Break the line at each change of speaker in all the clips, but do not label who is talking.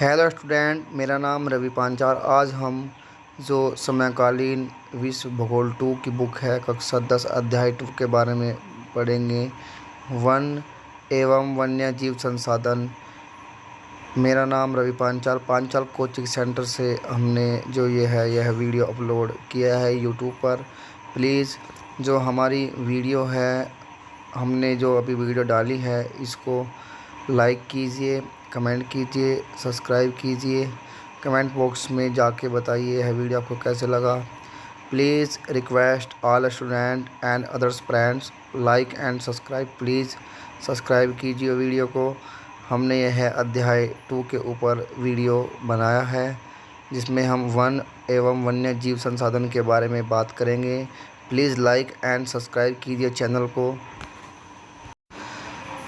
Hello student, मेरा नाम रवि पांचाल। आज हम जो समकालीन विश्व भूगोल 2 की बुक है कक्षा 10 अध्याय 2 के बारे में पढ़ेंगे। वन एवं वन्य जीव संसाधन। मेरा नाम रवि पांचाल, पांचाल कोचिंग सेंटर से हमने जो यह वीडियो अपलोड किया है यूट्यूब पर। प्लीज़ जो हमारी वीडियो है, हमने जो अभी वीडियो डाली है, इसको लाइक कीजिए, कमेंट कीजिए, सब्सक्राइब कीजिए। कमेंट बॉक्स में जाके बताइए यह वीडियो आपको कैसे लगा। Please request all student and others friends, like and subscribe. Please subscribe कीजिए वीडियो को। हमने यह अध्याय 2 के ऊपर वीडियो बनाया है जिसमें हम वन एवं वन्य जीव संसाधन के बारे में बात करेंगे। प्लीज़ लाइक एंड सब्सक्राइब कीजिए चैनल को।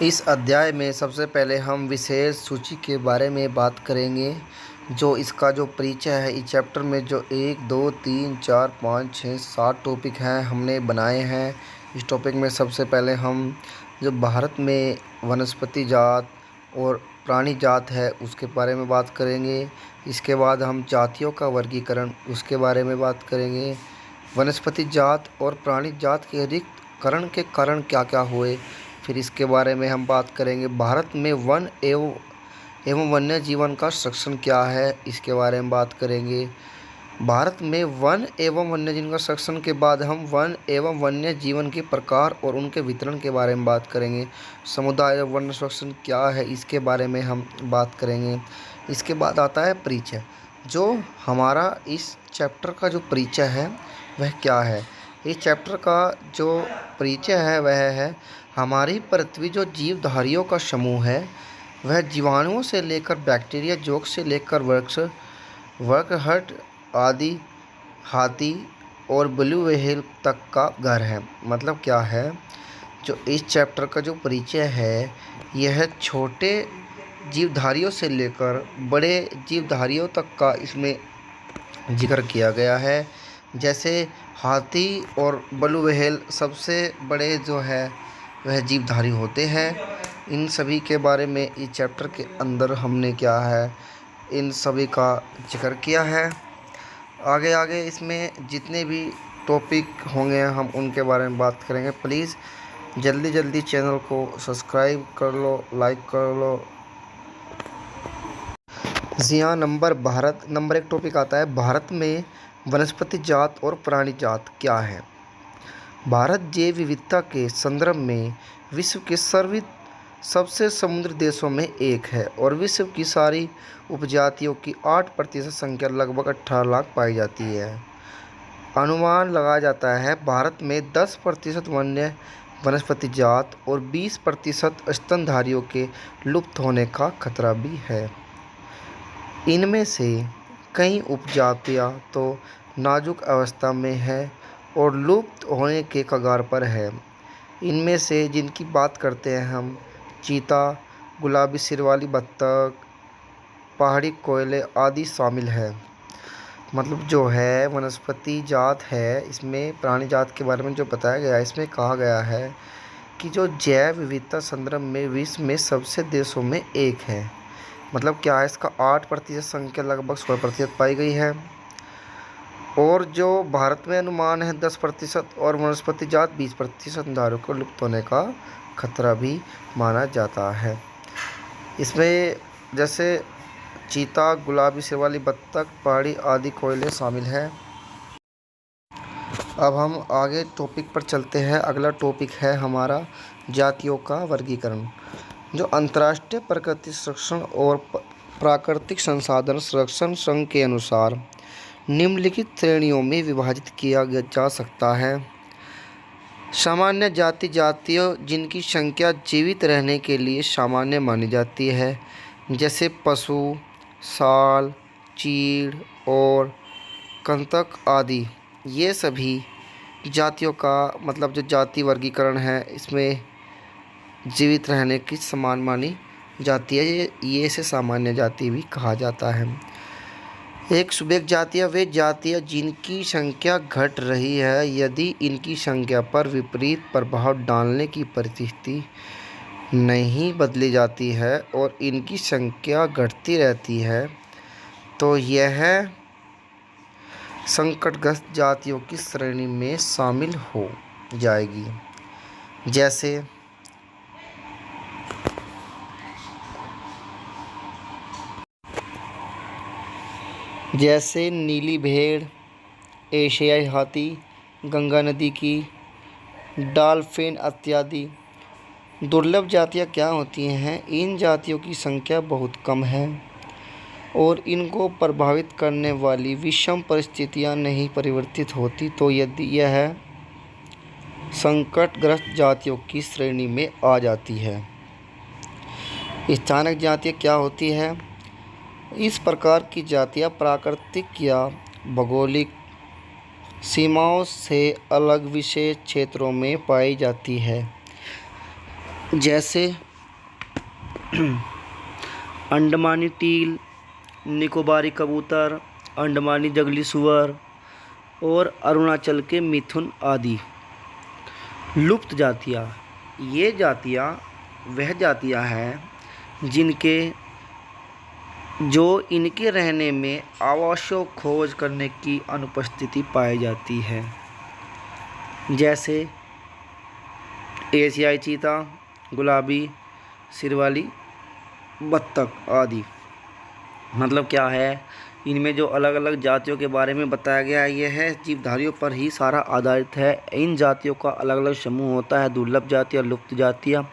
इस अध्याय में सबसे पहले हम विशेष सूची के बारे में बात करेंगे। जो इसका जो परिचय है, इस चैप्टर में जो 1 2 3 4 5 6 7 टॉपिक हैं हमने बनाए हैं। इस टॉपिक में सबसे पहले हम जो भारत में वनस्पति जात और प्राणी जात है उसके बारे में बात करेंगे। इसके बाद हम जातियों का वर्गीकरण उसके बारे में बात करेंगे। वनस्पति जात और प्राणी जात के रिक्तकरण के कारण क्या क्या हुए, फिर इसके बारे में हम बात करेंगे। भारत में वन एवं वन्य जीवन का संरक्षण क्या है, इसके बारे में बात करेंगे। भारत में वन एवं वन्य जीवन का संरक्षण के बाद हम वन एवं वन्य जीवन के प्रकार और उनके वितरण के बारे में बात करेंगे। समुदाय वन संरक्षण क्या है, इसके बारे में हम बात करेंगे। इसके बाद आता है परिचय। जो हमारा इस चैप्टर का जो परिचय है वह क्या है। इस चैप्टर का जो परिचय है वह है हमारी पृथ्वी जो जीवधारियों का समूह है, वह जीवाणुओं से लेकर बैक्टीरिया, जोंक से लेकर वर्कहर्ट आदि, हाथी और ब्लू व्हेल तक का घर है। मतलब क्या है, जो इस चैप्टर का जो परिचय है यह छोटे जीवधारियों से लेकर बड़े जीवधारियों तक का इसमें जिक्र किया गया है। जैसे हाथी और ब्लू व्हेल सबसे बड़े जो है वह जीवधारी होते हैं। इन सभी के बारे में इस चैप्टर के अंदर हमने क्या है, इन सभी का जिक्र किया है। आगे आगे इसमें जितने भी टॉपिक होंगे हम उनके बारे में बात करेंगे। प्लीज़ जल्दी जल्दी चैनल को सब्सक्राइब कर लो, लाइक कर लो। जी हाँ, नंबर 1 टॉपिक आता है भारत में वनस्पति जात और प्राणी जात क्या है। भारत जैव विविधता के संदर्भ में विश्व के सबसे समुद्री देशों में एक है और विश्व की सारी उपजातियों की 8% संख्या लगभग 18 लाख पाई जाती है। अनुमान लगाया जाता है भारत में 10% वन्य वनस्पति जात और 20% स्तनधारियों के लुप्त होने का खतरा भी है। इनमें से कई उपजातियां तो नाजुक अवस्था में है और लुप्त होने के कगार पर है। इनमें से जिनकी बात करते हैं हम, चीता, गुलाबी सिर वाली बत्तख, पहाड़ी कोयले आदि शामिल है। मतलब जो है वनस्पति जात है, इसमें प्राणी जात के बारे में जो बताया गया है, इसमें कहा गया है कि जो जैव विविधता संदर्भ में विश्व में सबसे देशों में एक है। मतलब क्या है, इसका 8% संख्या लगभग 16% पाई गई है। और जो भारत में अनुमान है 10% और वनस्पति जात 20% धारों को लुप्त होने का खतरा भी माना जाता है। इसमें जैसे चीता, गुलाबी सिर वाली बत्तख, पहाड़ी आदि कोयले शामिल हैं। अब हम आगे टॉपिक पर चलते हैं। अगला टॉपिक है हमारा जातियों का वर्गीकरण। जो अंतर्राष्ट्रीय प्रकृति संरक्षण और प्राकृतिक संसाधन संरक्षण संघ के अनुसार निम्नलिखित श्रेणियों में विभाजित किया जा सकता है। सामान्य जाति जातियों जिनकी संख्या जीवित रहने के लिए सामान्य मानी जाती है, जैसे पशु, साल, चीड़ और कृंतक आदि। ये सभी जातियों का मतलब जो जाति वर्गीकरण है, इसमें जीवित रहने की समान मानी जाती है। ये इसे सामान्य जाति भी कहा जाता है। एक सुबेक जातियाँ वे जातियाँ जिनकी संख्या घट रही है यदि इनकी संख्या पर विपरीत प्रभाव डालने की परिस्थिति नहीं बदली जाती है और इनकी संख्या घटती रहती है तो यह संकटग्रस्त जातियों की श्रेणी में शामिल हो जाएगी। जैसे नीली भेड़, एशियाई हाथी, गंगा नदी की डॉल्फिन इत्यादि। दुर्लभ जातियाँ क्या होती हैं? इन जातियों की संख्या बहुत कम है और इनको प्रभावित करने वाली विषम परिस्थितियाँ नहीं परिवर्तित होती तो यदि यह संकटग्रस्त जातियों की श्रेणी में आ जाती है। स्थानिक जातियाँ क्या होती है? इस प्रकार की जातियाँ प्राकृतिक या भौगोलिक सीमाओं से अलग विशेष क्षेत्रों में पाई जाती है, जैसे अंडमानी टील, निकोबारी कबूतर, अंडमानी जंगली सुअर और अरुणाचल के मिथुन आदि। लुप्त जातियाँ, ये जातियाँ वह जातियाँ हैं जो इनके रहने में आवश्यक खोज करने की अनुपस्थिति पाई जाती है, जैसे एशियाई चीता, गुलाबी सिर वाली बत्तख आदि। मतलब क्या है, इनमें जो अलग अलग जातियों के बारे में बताया गया है यह जीवधारियों पर ही सारा आधारित है। इन जातियों का अलग अलग समूह होता है: दुर्लभ जातियाँ, लुप्त जातियाँ,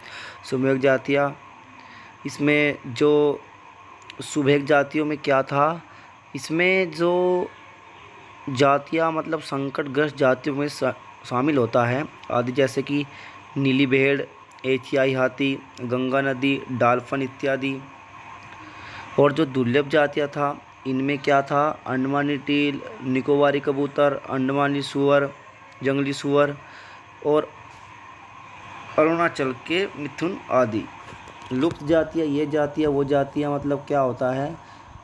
सुमेध जातियाँ। इसमें जो सुभेग जातियों में क्या था, इसमें जो जातियाँ मतलब संकटग्रस्त जातियों में शामिल होता है आदि, जैसे कि नीली भेड़, एशियाई हाथी, गंगा नदी, डॉल्फिन इत्यादि। और जो दुर्लभ जातियाँ था इनमें क्या था, अंडमानी टील, निकोबारी कबूतर, अंडमानी सुअर, जंगली सुअर और अरुणाचल के मिथुन आदि। लुप्त जातियाँ, ये जातियाँ वो जातियाँ मतलब क्या होता है,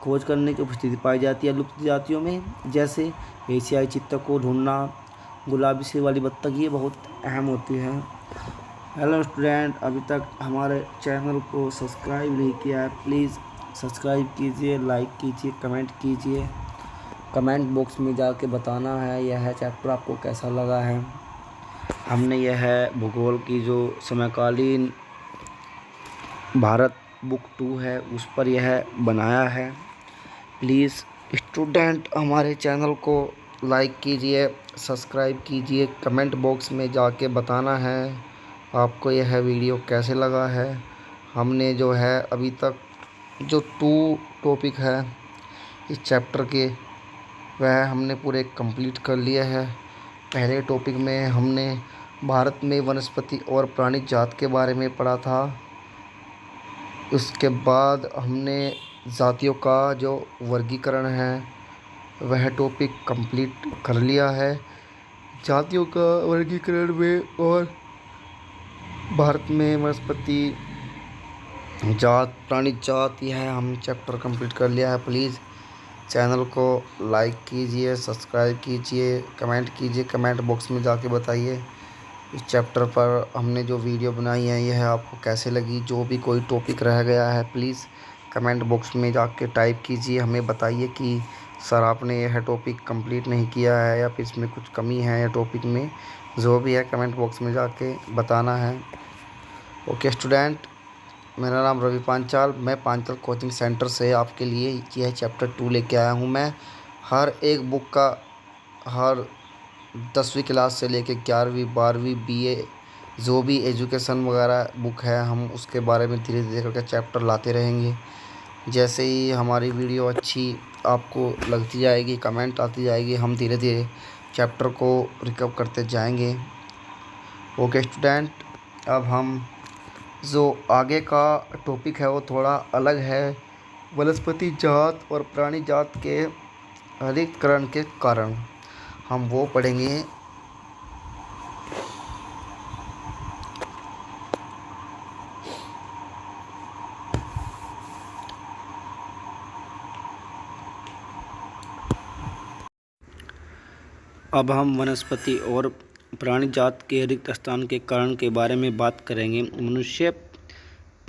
खोज करने की उपस्थिति पाई जाती है लुप्त जातियों में, जैसे एशियाई चीता को ढूंढना, गुलाबी सिर वाली बत्तख, ये बहुत अहम होती है। हेलो स्टूडेंट, अभी तक हमारे चैनल को सब्सक्राइब नहीं किया है, प्लीज़ सब्सक्राइब कीजिए, लाइक कीजिए, कमेंट कीजिए। कमेंट बॉक्स में जाके बताना है यह चैप्टर आपको कैसा लगा है। हमने यह भूगोल की जो समकालीन भारत बुक 2 है उस पर यह बनाया है। प्लीज़ स्टूडेंट हमारे चैनल को लाइक कीजिए, सब्सक्राइब कीजिए। कमेंट बॉक्स में जाके बताना है आपको यह वीडियो कैसे लगा है। हमने जो है अभी तक जो 2 टॉपिक है इस चैप्टर के, वह हमने पूरे कंप्लीट कर लिए हैं। पहले टॉपिक में हमने भारत में वनस्पति और प्राणी जात के बारे में पढ़ा था। उसके बाद हमने जातियों का जो वर्गीकरण है वह टॉपिक कंप्लीट कर लिया है। जातियों का वर्गीकरण में और भारत में वनस्पति जात, प्राणी जात, यह हम चैप्टर कंप्लीट कर लिया है। प्लीज़ चैनल को लाइक कीजिए, सब्सक्राइब कीजिए, कमेंट कीजिए। कमेंट बॉक्स में जाके बताइए इस चैप्टर पर हमने जो वीडियो बनाई है यह आपको कैसे लगी। जो भी कोई टॉपिक रह गया है प्लीज़ कमेंट बॉक्स में जाके टाइप कीजिए, हमें बताइए कि सर आपने यह टॉपिक कंप्लीट नहीं किया है या फिर इसमें कुछ कमी है या टॉपिक में। जो भी है कमेंट बॉक्स में जाके बताना है। ओके स्टूडेंट, मेरा नाम रवि पांचाल, मैं पांचाल कोचिंग सेंटर से आपके लिए यह चैप्टर 2 लेके आया हूँ। मैं हर एक बुक का हर 10वीं क्लास से लेके 11वीं 12वीं BA जो भी एजुकेशन वगैरह बुक है हम उसके बारे में धीरे धीरे करके चैप्टर लाते रहेंगे। जैसे ही हमारी वीडियो अच्छी आपको लगती जाएगी, कमेंट आती जाएगी, हम धीरे धीरे चैप्टर को रिकवर करते जाएंगे। ओके स्टूडेंट, अब हम जो आगे का टॉपिक है वो थोड़ा अलग है। वनस्पति जात और प्राणी जात के हरितकरण के कारण हम वो पढ़ेंगे। अब हम वनस्पति और प्राणी जात के रिक्त स्थान के कारण के बारे में बात करेंगे। मनुष्य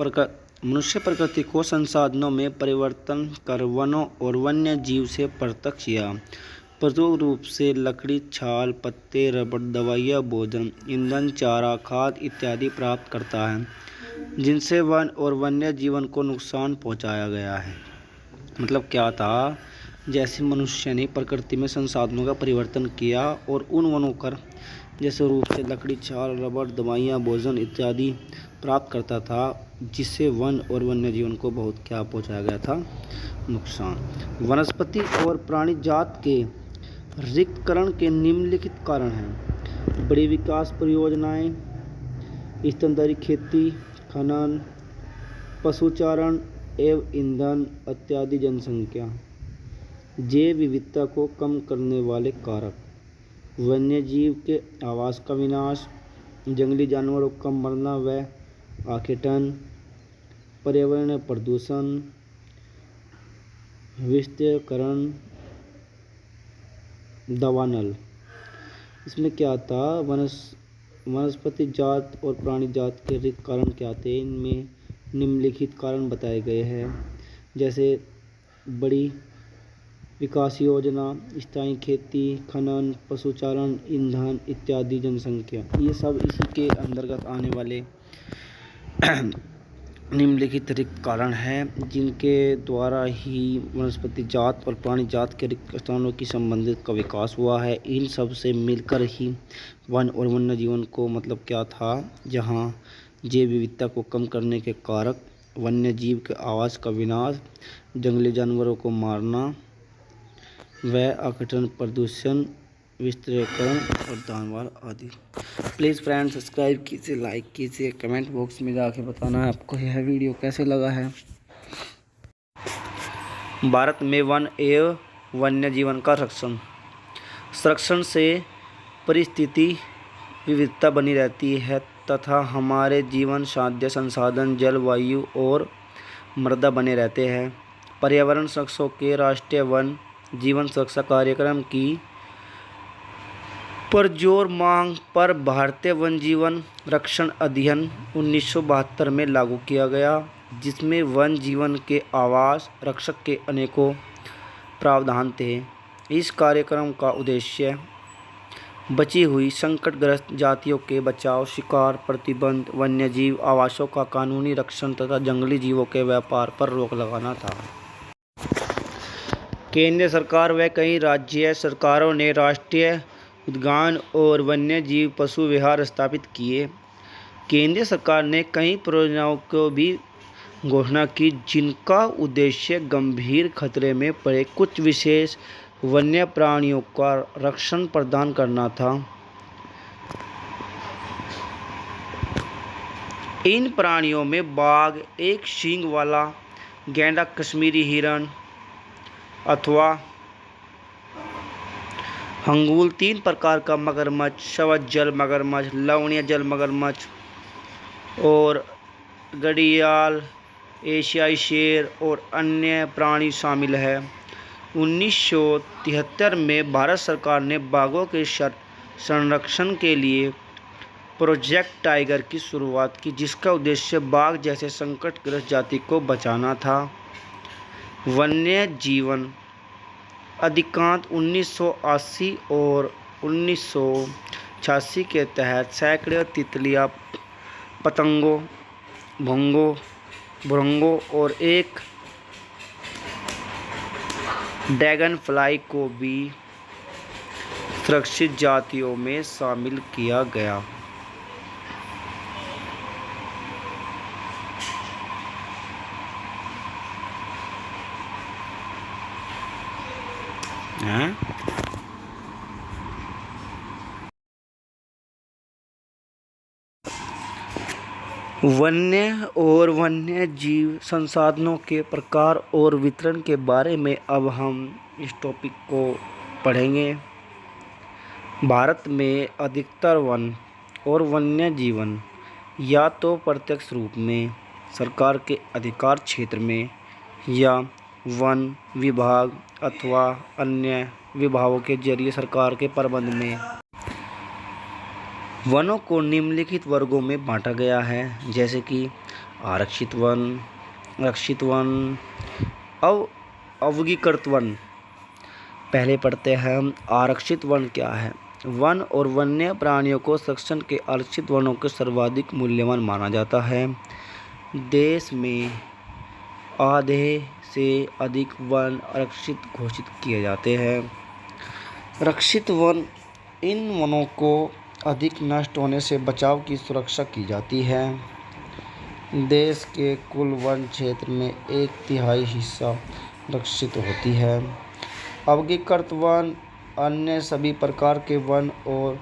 मनुष्य प्रकृति को संसाधनों में परिवर्तन कर वनों और वन्य जीव से प्रत्यक्ष या परोक्ष रूप से लकड़ी, छाल, पत्ते, रबड़, दवाइयाँ, भोजन, ईंधन, चारा, खाद इत्यादि प्राप्त करता है, जिनसे वन और वन्य जीवन को नुकसान पहुंचाया गया है। मतलब क्या था, जैसे मनुष्य ने प्रकृति में संसाधनों का परिवर्तन किया और उन वनों कर जैसे रूप से लकड़ी, छाल, रबड़, दवाइयाँ, भोजन इत्यादि प्राप्त करता था, जिससे वन और वन्य जीवन को बहुत क्या पहुंचाया गया था, नुकसान। वनस्पति और प्राणी जात के रिक्तकरण के निम्नलिखित कारण हैं: बड़ी विकास परियोजनाएं, स्तनधारी खेती, खनन, पशुचारण एवं ईंधन इत्यादि, जनसंख्या, जैव विविधता को कम करने वाले कारक, वन्य जीव के आवास का विनाश, जंगली जानवरों का मरना व आखेटन, पर्यावरण प्रदूषण, विस्तीर्णकरण, दावानल। इसमें क्या था, वनस्पति जात और प्राणी जात के रिक्त कारण क्या थे, इनमें निम्नलिखित कारण बताए गए हैं, जैसे बड़ी विकास योजना, स्थायी खेती, खनन, पशुचारण, ईंधन इत्यादि, जनसंख्या। ये सब इसी के अंतर्गत आने वाले निम्नलिखित रिक्त कारण हैं, जिनके द्वारा ही वनस्पति जात और प्राणी जात के रिक्त स्थानों की संबंधित का विकास हुआ है। इन सब से मिलकर ही वन और वन्य जीवन को मतलब क्या था, जहाँ जैव विविधता को कम करने के कारक, वन्य जीव के आवास का विनाश, जंगली जानवरों को मारना व आखेटन, प्रदूषण, विस्तीर्णकरण और दावानल आदि। प्लीज़ फ्रेंड्स सब्सक्राइब कीजिए, लाइक कीजिए, कमेंट बॉक्स में जाके बताना है आपको यह वीडियो कैसे लगा है। भारत में वन एवं वन्य जीवन का संरक्षण से परिस्थिति विविधता बनी रहती है तथा हमारे जीवन साध्य संसाधन, जलवायु और मृदा बने रहते हैं। पर्यावरण संरक्षण के राष्ट्रीय वन जीवन सुरक्षा कार्यक्रम की पुरजोर मांग पर भारतीय वन जीवन रक्षण अधिनियम 1972 में लागू किया गया, जिसमें वन जीवन के आवास रक्षक के अनेकों प्रावधान थे। इस कार्यक्रम का उद्देश्य बची हुई संकटग्रस्त जातियों के बचाव, शिकार प्रतिबंध, वन्यजीव आवासों का कानूनी रक्षण तथा जंगली जीवों के व्यापार पर रोक लगाना था। केंद्र सरकार व कई राज्य सरकारों ने राष्ट्रीय उद्यान और वन्य जीव पशु विहार स्थापित किए। केंद्र सरकार ने कई परियोजनाओं को भी घोषणा की, जिनका उद्देश्य गंभीर खतरे में पड़े कुछ विशेष वन्य प्राणियों का रक्षण प्रदान करना था। इन प्राणियों में बाघ, एक सींग वाला गैंडा, कश्मीरी हिरण अथवा हंगूल, 3 प्रकार का मगरमच्छ, शवज जल मगरमच्छ, लवणीय जल मगरमच्छ और घड़ियाल, एशियाई शेर और अन्य प्राणी शामिल है। 1973 में भारत सरकार ने बाघों के संरक्षण के लिए प्रोजेक्ट टाइगर की शुरुआत की, जिसका उद्देश्य बाघ जैसे संकटग्रस्त जाति को बचाना था। वन्य जीवन अधिकांश 1980 और 1986 के तहत सैकड़ों तितलियां, पतंगों, भुरंगों और एक ड्रैगन फ्लाई को भी सुरक्षित जातियों में शामिल किया गया। वन्य और वन्य जीव संसाधनों के प्रकार और वितरण के बारे में अब हम इस टॉपिक को पढ़ेंगे। भारत में अधिकतर वन और वन्य जीवन या तो प्रत्यक्ष रूप में सरकार के अधिकार क्षेत्र में या वन विभाग अथवा अन्य विभागों के जरिए सरकार के प्रबंध में। वनों को निम्नलिखित वर्गों में बांटा गया है, जैसे कि आरक्षित वन, रक्षित वन, अवगीकृत वन। पहले पढ़ते हैं हम आरक्षित वन क्या है। वन और वन्य प्राणियों को संरक्षण के आरक्षित वनों के सर्वाधिक मूल्यवान माना जाता है। देश में आधे से अधिक वन आरक्षित घोषित किए जाते हैं। रक्षित वन, इन वनों को अधिक नष्ट होने से बचाव की सुरक्षा की जाती है। देश के कुल वन क्षेत्र में 1/3 हिस्सा रक्षित होती है। अवगीकृत वन अन्य सभी प्रकार के वन और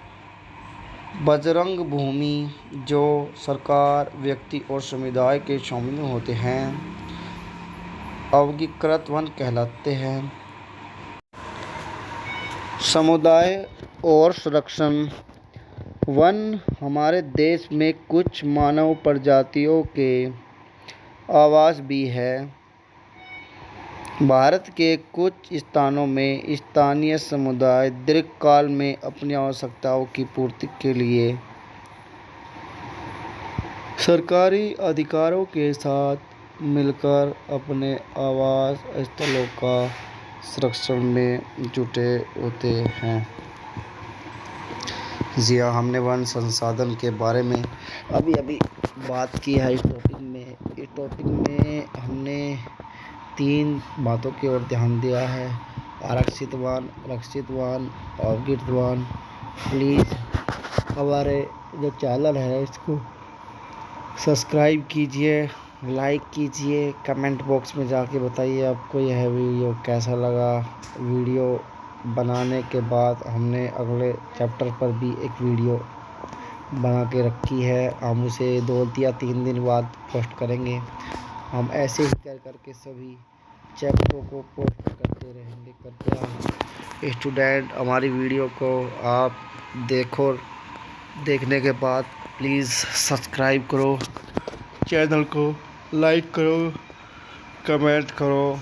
बजरंग भूमि जो सरकार, व्यक्ति और समुदाय के शामिल होते हैं, अवगीकृत वन कहलाते हैं। समुदाय और संरक्षण। वन हमारे देश में कुछ मानव प्रजातियों के आवास भी है। भारत के कुछ स्थानों में स्थानीय समुदाय दीर्घकाल में अपनी आवश्यकताओं की पूर्ति के लिए सरकारी अधिकारियों के साथ मिलकर अपने आवास स्थलों का संरक्षण में जुटे होते हैं। जी हाँ, हमने वन संसाधन के बारे में अभी बात की है। इस टॉपिक में हमने 3 बातों की ओर ध्यान दिया है। आरक्षित वन, रक्षित वन, अवगीकृत वन। प्लीज़ हमारे जो चैनल है इसको सब्सक्राइब कीजिए, लाइक कीजिए, कमेंट बॉक्स में जाके बताइए आपको यह वीडियो कैसा लगा। वीडियो बनाने के बाद हमने अगले चैप्टर पर भी एक वीडियो बना के रखी है। हम उसे 2 या 3 दिन बाद पोस्ट करेंगे। हम ऐसे ही करके सभी चैप्टरों को पोस्ट करते रहेंगे। कृपया स्टूडेंट हमारी वीडियो को आप देखने के बाद प्लीज़ सब्सक्राइब करो, चैनल को लाइक करो, कमेंट करो।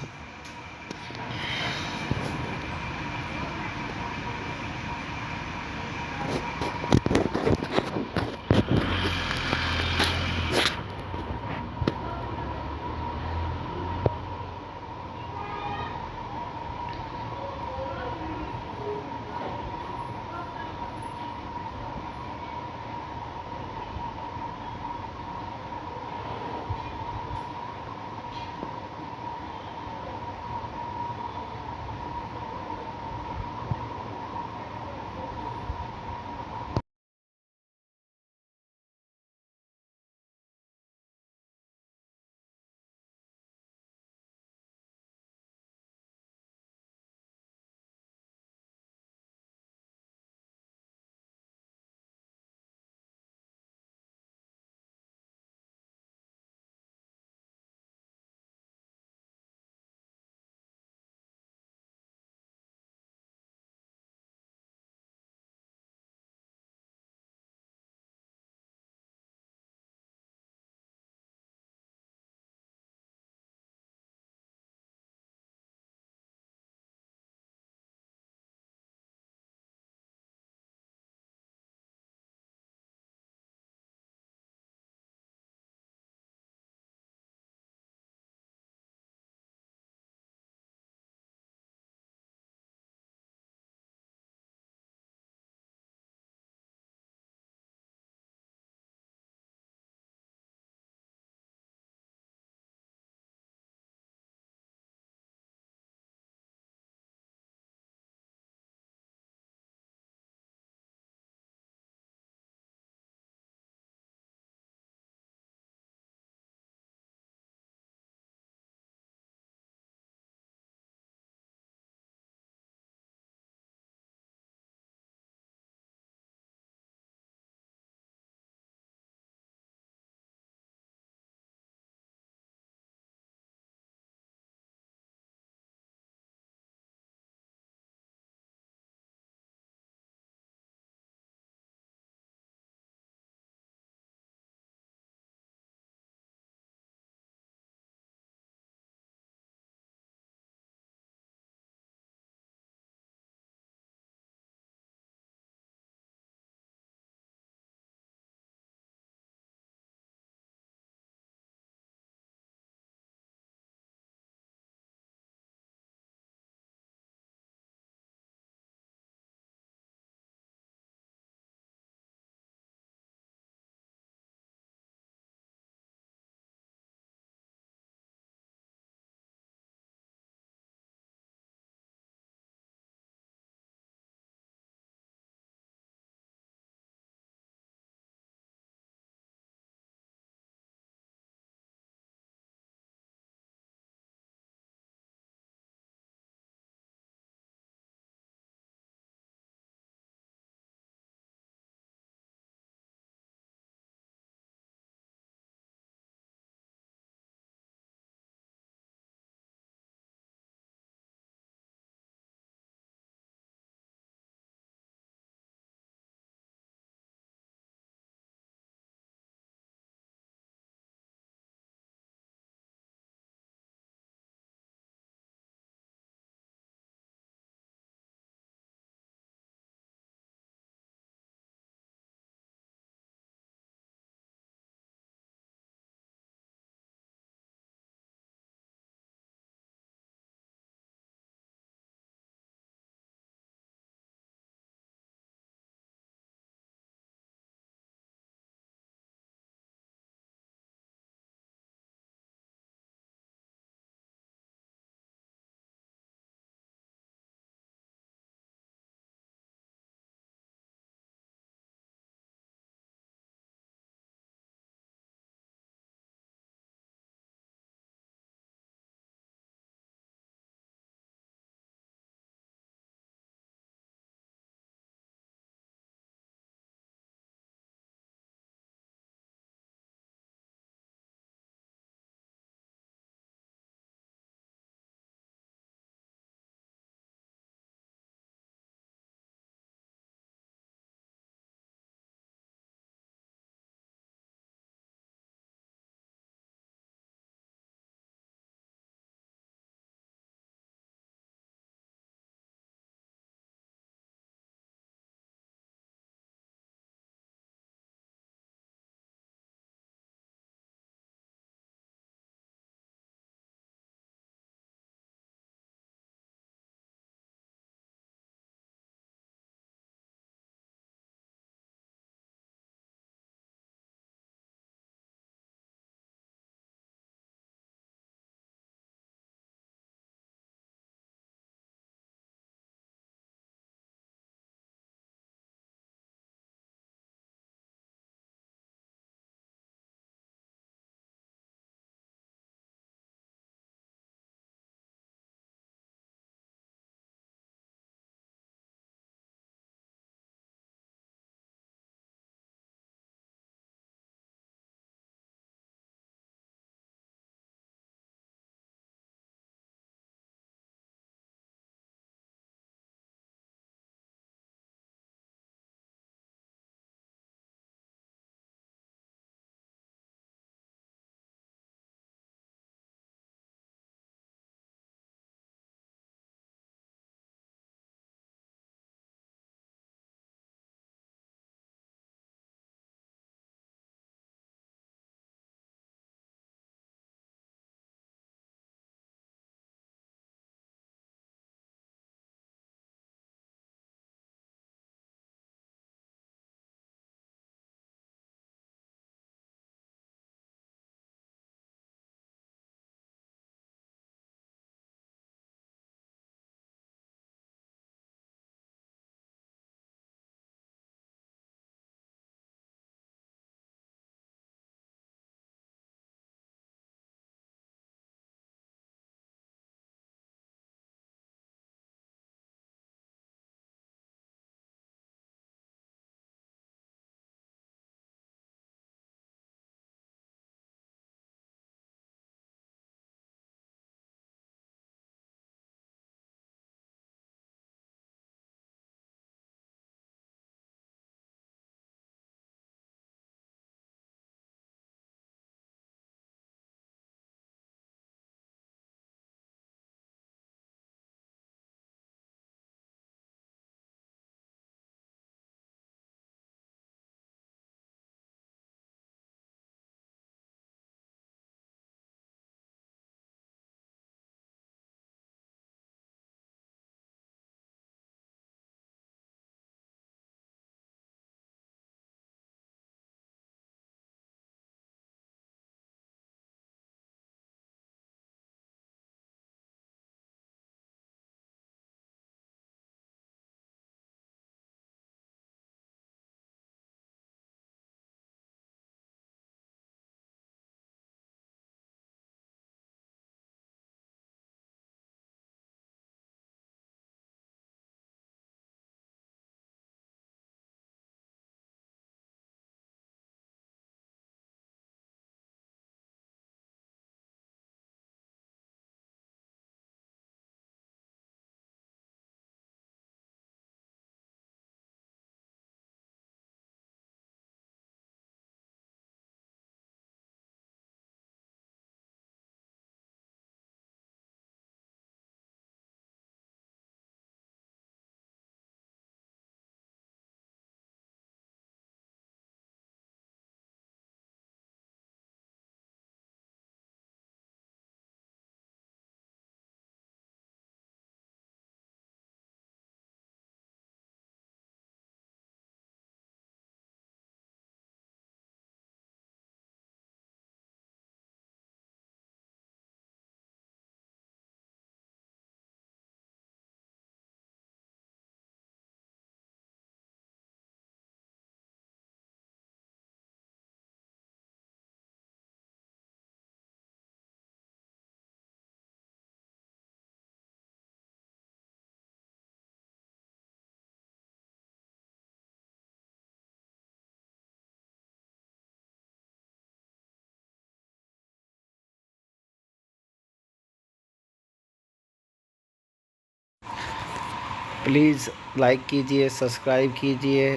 प्लीज़ लाइक कीजिए, सब्सक्राइब कीजिए,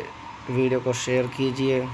वीडियो को शेयर कीजिए।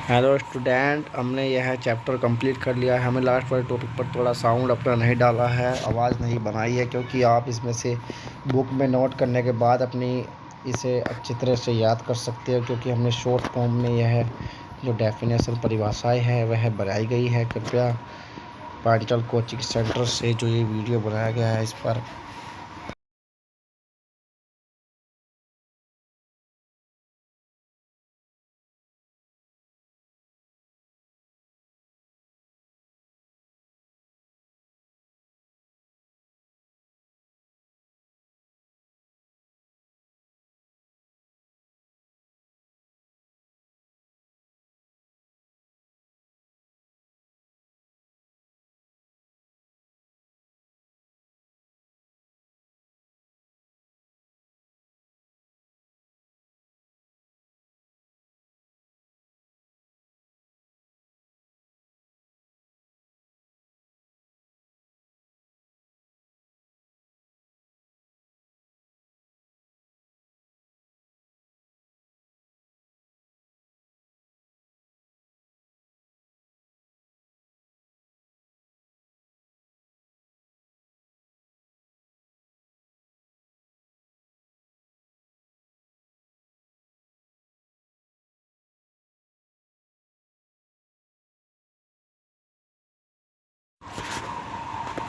हेलो स्टूडेंट, हमने यह चैप्टर कंप्लीट कर लिया है। हमें लास्ट वाले टॉपिक पर थोड़ा साउंड अपना नहीं डाला है, आवाज़ नहीं बनाई है, क्योंकि आप इसमें से बुक में नोट करने के बाद अपनी इसे अच्छी तरह से याद कर सकते हो, क्योंकि हमने शॉर्ट फॉर्म में यह जो डेफिनेशन परिभाषाएं है वह बनाई गई है। कृपया पार्टिकल कोचिंग सेंटर से जो ये वीडियो बनाया गया है इस पर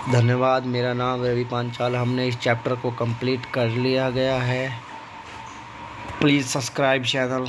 धन्यवाद। मेरा नाम रवि पांचाल। हमने इस चैप्टर को कंप्लीट कर लिया गया है। Please subscribe channel.